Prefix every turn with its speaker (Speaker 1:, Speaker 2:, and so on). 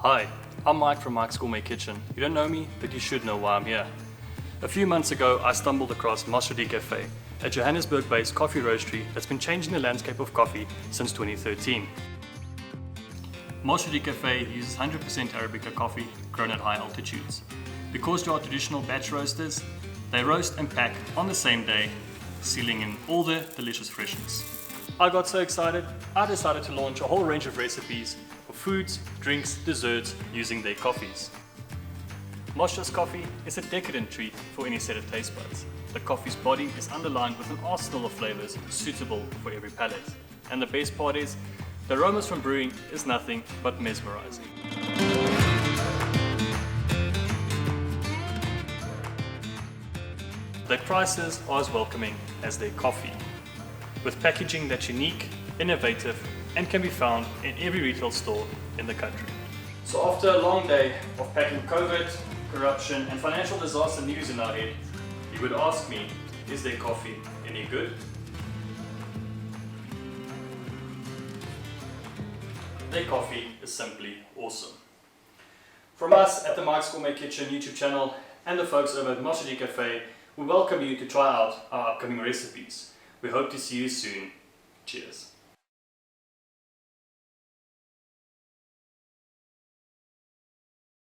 Speaker 1: Hi, I'm Mike from Mike's Gourmet Kitchen. You don't know me, but you should know why I'm here. A few months ago, I stumbled across Mostra Cafe, a Johannesburg-based coffee roastery that's been changing the landscape of coffee since 2013. Mostra Cafe uses 100% Arabica coffee grown at high altitudes. Because they are traditional batch roasters, they roast and pack on the same day, sealing in all the delicious freshness. I got so excited, I decided to launch a whole range of recipes for foods, drinks, desserts using their coffees. Mostra's coffee is a decadent treat for any set of taste buds. The coffee's body is underlined with an arsenal of flavors suitable for every palate. And the best part is, the aromas from brewing is nothing but mesmerizing. Their prices are as welcoming as their coffee, with packaging that's unique, innovative, and can be found in every retail store in the country. So after a long day of packing COVID, corruption, and financial disaster news in our head, you would ask me, is their coffee any good? Their coffee is simply awesome. From us at the Mike's Gourmet Kitchen YouTube channel and the folks over at Mostra Cafe, we welcome you to try out our upcoming recipes. We hope to see you soon. Cheers.